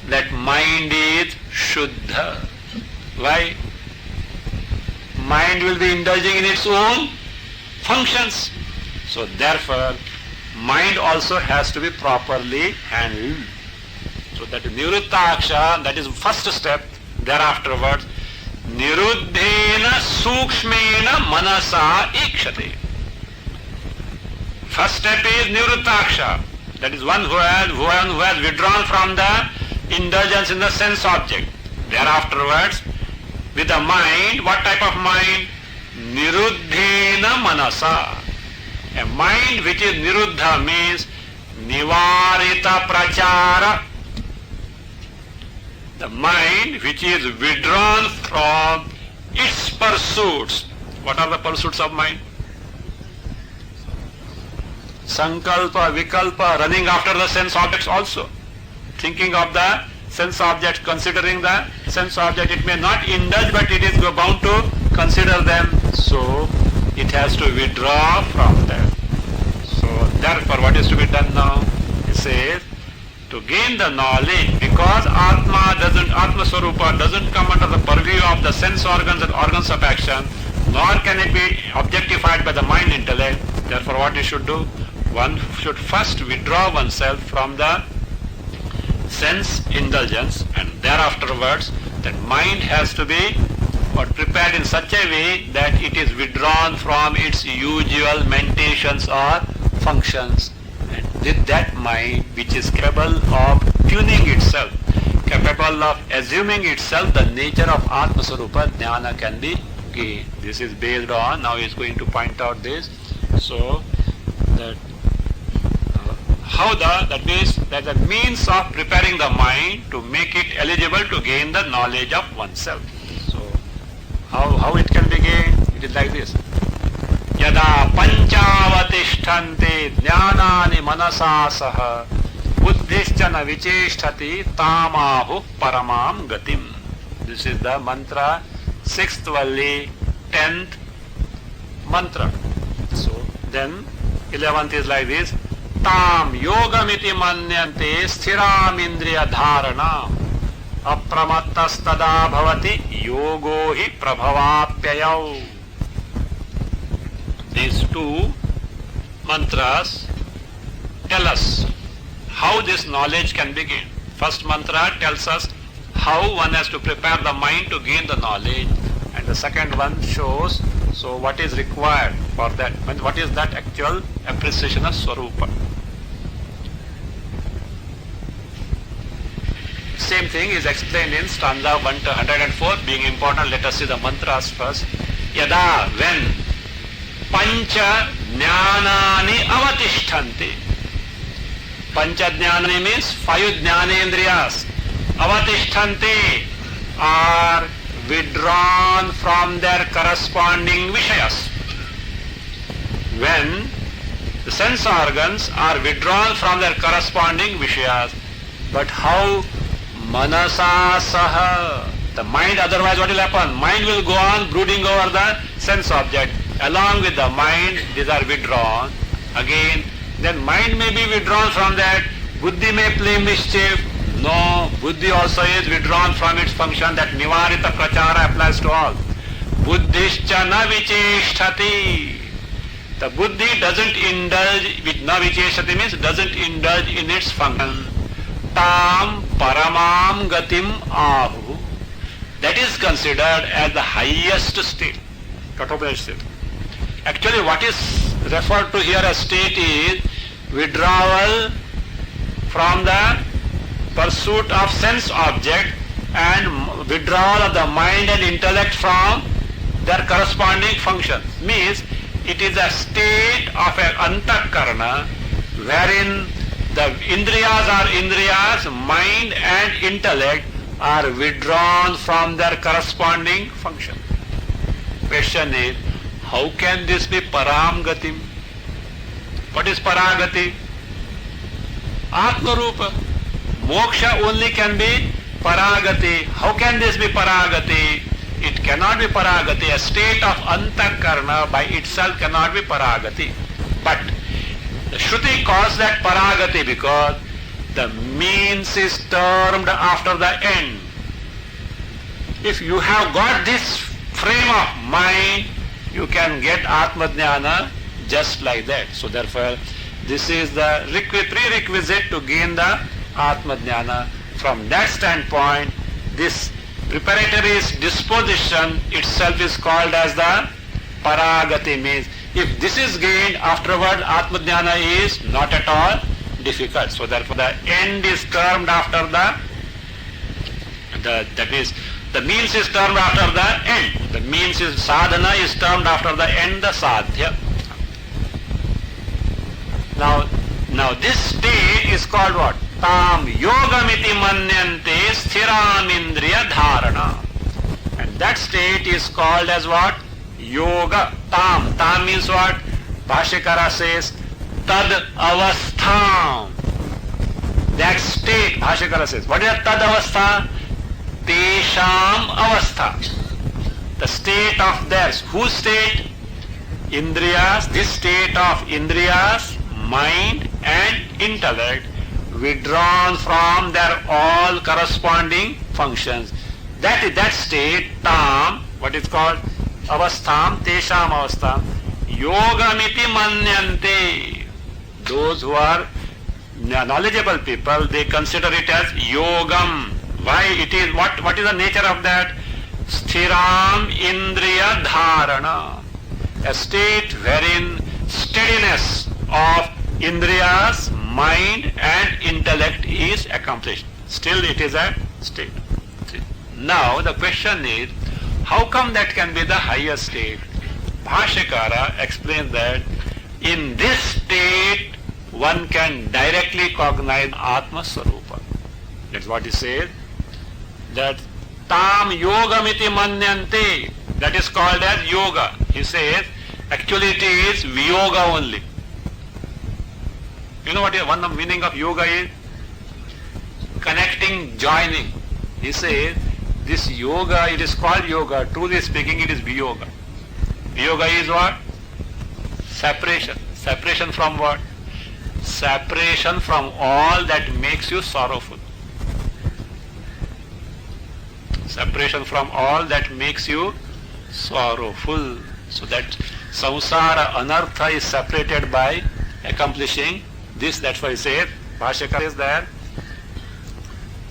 that mind is Shuddha. Why? Mind will be indulging in its own functions. So therefore, mind also has to be properly handled. So that Nivruttaksha, that is first step. Thereafterwards, Niruddhena sukshmena manasa ikshate. First step is Nivruttaksha. That is one who has withdrawn from the indulgence in the sense object. Thereafterwards, with the mind, what type of mind? Niruddhena manasa. A mind which is niruddha means nivarita prachara. The mind which is withdrawn from its pursuits. What are the pursuits of mind? Sankalpa, vikalpa, running after the sense objects also. Thinking of the sense objects, considering the sense object. It may not indulge, but it is bound to consider them. So it has to withdraw from them. So therefore what is to be done now? It says, to gain the knowledge, because Atma Swarupa doesn't come under the purview of the sense organs and organs of action, nor can it be objectified by the mind intellect. Therefore what you should do? One should first withdraw oneself from the sense indulgence, and thereafterwards that mind has to be prepared in such a way that it is withdrawn from its usual mentations or functions. And with that mind which is capable of tuning itself, capable level of assuming itself the nature of Atma Swarupa, jnana can be gained. This is based on, now he is going to point out this. So, that that means that the means of preparing the mind to make it eligible to gain the knowledge of oneself. So, how it can be gained? It is like this. Yada panchavatishtante jnanani manasa saha buddhischana vichesthati tamahu paramam gatim. This is the mantra, 6th valli, 10th mantra. So, then 11th is like this. Tam yogamiti manyante sthiram indriya dharana apramattastada bhavati yogo hi prabhavapyayau. These two mantras tell us how this knowledge can be gained. First mantra tells us how one has to prepare the mind to gain the knowledge, and the second one shows what is required for that, what is that actual appreciation of Swarupa. Same thing is explained in stanza 1 to 104. Being important, let us see the mantras first. Yada, when pancha jnanani avatishthanti. Pancha jnanani means 5 jnanendriyas. Avatishthanti are withdrawn from their corresponding vishayas. When the sense organs are withdrawn from their corresponding vishayas, but how? Manasa saha. The mind, otherwise what will happen? Mind will go on brooding over the sense object. Along with the mind, these are withdrawn. Again, then mind may be withdrawn from that. Buddhi may play mischief. No, buddhi also is withdrawn from its function. That nivarita prachara applies to all. Buddhischa na vichesthati. The buddhi doesn't indulge, with na vichesthati means doesn't indulge in its function. Tam paramam gatim ahu. That is considered as the highest state. Kathopanishad. Actually, what is referred to here as state is withdrawal from the pursuit of sense object and withdrawal of the mind and intellect from their corresponding functions. Means it is a state of an antakarana wherein the indriyas are indriyas, mind and intellect are withdrawn from their corresponding function. Question is, how can this be param gatim? What is paragati? Atma Rupa. Moksha only can be paragati. How can this be paragati? It cannot be paragati. A state of antakarana by itself cannot be paragati. But the Shruti calls that paragati because the means is termed after the end. If you have got this frame of mind, you can get Atma Jnana just like that. So therefore, this is the prerequisite to gain the Atma Jnana. From that standpoint, this preparatory disposition itself is called as the paragati. Means if this is gained, afterward Atma Jnana is not at all difficult. So therefore the end is termed after that is, the means is termed after the end. The means is sadhana is termed after the end, the sadhya. Now this state is called what? Tam yogamiti manyante sthiram indriya dharana. And that state is called as what? Yoga. Tam. Tam means what? Bhashyakara says tad avastham. That state, Bhashyakara says. What is tad avastha? Tesham avastha. The state of theirs. Whose state? Indriyas. This state of indriyas, mind and intellect withdrawn from their all corresponding functions. That state, tam, what is called? Avastham, tesham avastham. Yogamiti manyante. Those who are knowledgeable people, they consider it as yogam. Why it is, what is the nature of that? Sthiram indriya dharana. A state wherein steadiness of indriyas, mind and intellect is accomplished. Still it is a state. See? Now the question is, how come that can be the higher state? Bhashyakara explains that in this state one can directly cognize Atma Swarupa. That's what he says. That tam yogamiti manyante, that is called as yoga. He says, actually it is viyoga only. You know what one of the meaning of yoga is? Connecting, joining. He says, this yoga, it is called yoga. Truly speaking, it is viyoga. Viyoga is what? Separation. Separation from what? Separation from all that makes you sorrowful. Separation from all that makes you sorrowful. So that samsara, anartha is separated by accomplishing this. That's why he says, Bhashyakara is that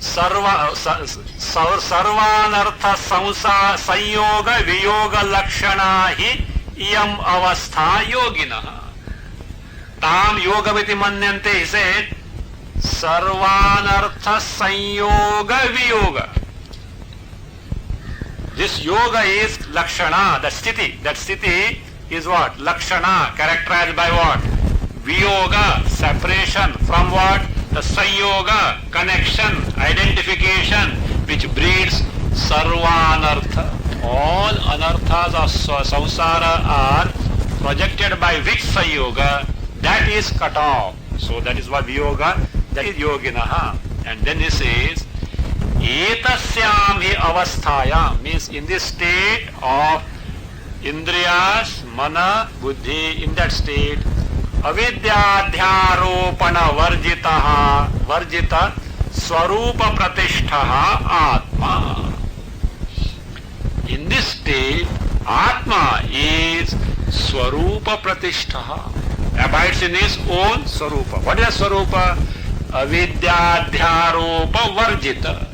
sarvanartha samsa sanyoga viyoga lakshana hi iyam avastha yoginaha. Tam yogamiti manyante, he said, sarvanartha sanyoga viyoga. This yoga is lakshana, the sthiti. That sthiti is what? Lakshana, characterized by what? Viyoga, separation from what? The sanyoga, connection, identification, which breeds sarvanartha. All anarthas of samsara are projected by which sanyoga? That is cut off. So that is what viyoga, that is yoginaha. And then he says, etasyam hi avasthayam, means in this state of indriyas, mana, buddhi, in that state, avidyadhyaropana varjita swarupa pratishtha atma. In this state, atma is swarupa pratishtha, abides in his own swarupa. What is swarupa? Avidyadhyaropa varjita.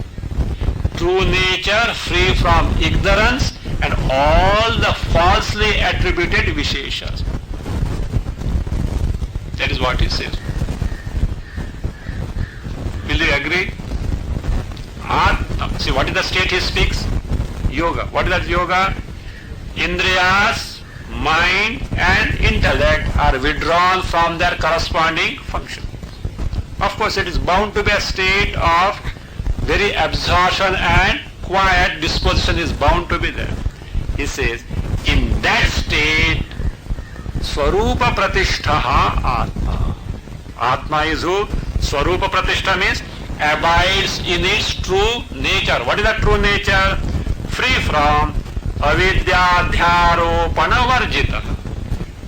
True nature, free from ignorance and all the falsely attributed visheshas. That is what he says. Will you agree? See, what is the state he speaks? Yoga. What is that yoga? Indriyas, mind and intellect are withdrawn from their corresponding function. Of course, it is bound to be a state of very absorption and quiet disposition is bound to be there. He says, in that state, Swarupa Pratishtha Atma. Atma is who? Swarupa Pratishtha means abides in its true nature. What is that true nature? Free from avidyadhyaropana varjita.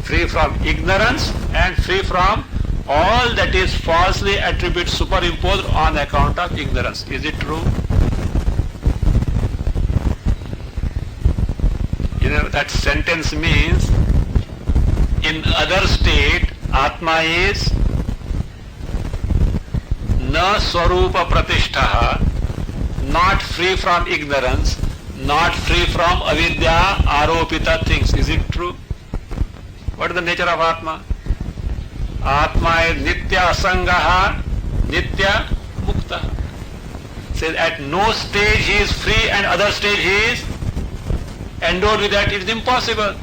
Free from ignorance and free from all that is falsely attributed, superimposed on account of ignorance. Is it true? You know, that sentence means in other state, Atma is na swarupa pratishtha, not free from ignorance, not free from avidya, aropita things. Is it true? What is the nature of Atma? Atma is nitya asangaha, nitya mukta. Says at no stage he is free and other stage he is endowed with that. It is impossible.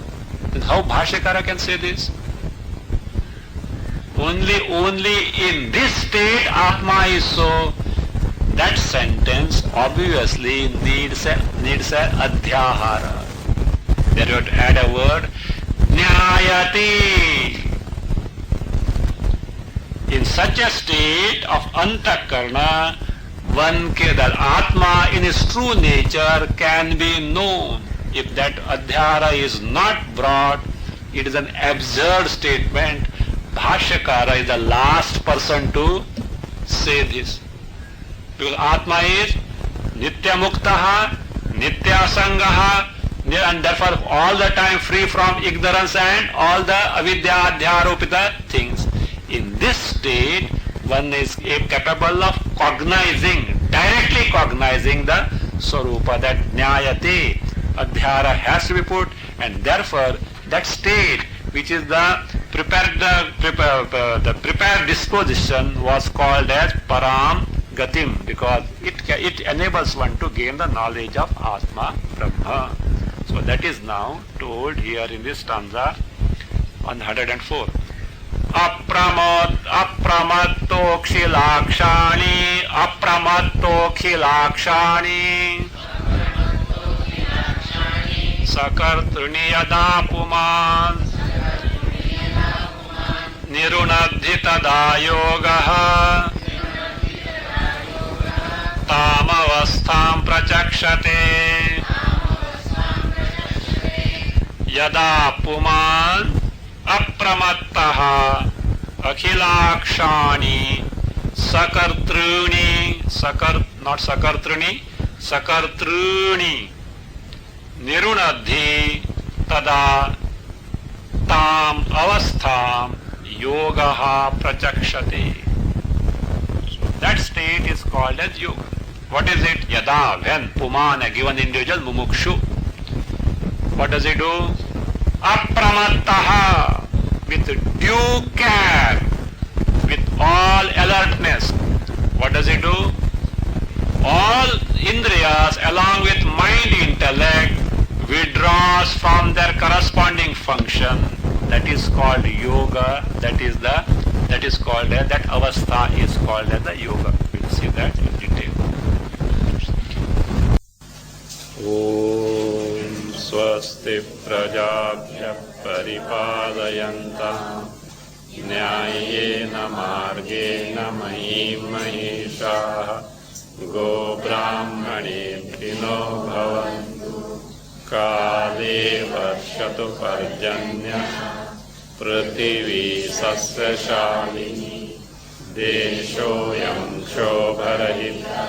Then how Bhashyakara can say this? Only in this state Atma is so. That sentence obviously needs a adhyahara. There you have to add a word, nyayati. In such a state of antakarna, that Atma in his true nature can be known. If that adhyara is not brought, it is an absurd statement. Bhashyakara is the last person to say this. Because Atma is nitya muktaha, nitya asangaha, and therefore all the time free from ignorance and all the avidya, adhyaropita things. In this state, one is capable of cognizing, directly cognizing the swarupa, that nyayate, adhyara has to be put, and therefore that state which is the prepared disposition was called as param gatim, because it enables one to gain the knowledge of Atma Brahma. So that is now told here in this stanza on 104. Apramattokhilakshani sakartruni yada puman nirunadhi tada yogaha tamavastham prachakshate yada puman apramattaha akhilakshani sakartruni nirunadhi tada tam avastham yogaha prachakshate. So that state is called as yoga. What is it? Yada, when puman, a given individual, mumukshu, what does he do? Apramattaha, with due care, with all alertness. What does he do? All indriyas along with mind intellect withdraws from their corresponding function. That is called yoga. That avastha is called as the yoga. We'll see that in detail. Om swasti prajabhya paripadayanta nyayena margena mahim mahishaha go brahmanebhino bhavantu kale varshatu parjanya prithvi sasya shalini deshoyam shobharahita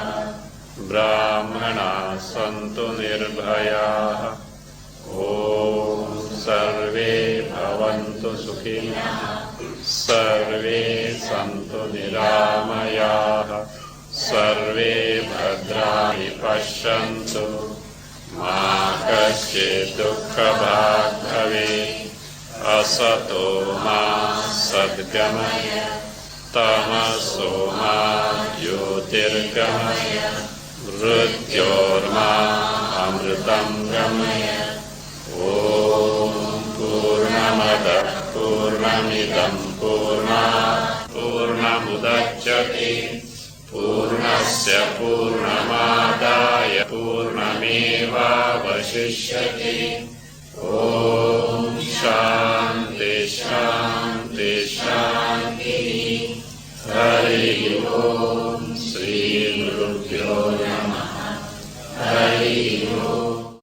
brahmana santu nirbhayaha om sarve bhavantu sukhinos sarve santu niramayaha sarve bhadrani pashyantu ma kaschid dukkha bhag bhavet asato ma sadgamaya tamaso ma jyotirgamaya mrityorma amritam gamaya. Om purnamadah purnamidam purnamudachyate purnasya purnamadaya purnameva vashishyate. Om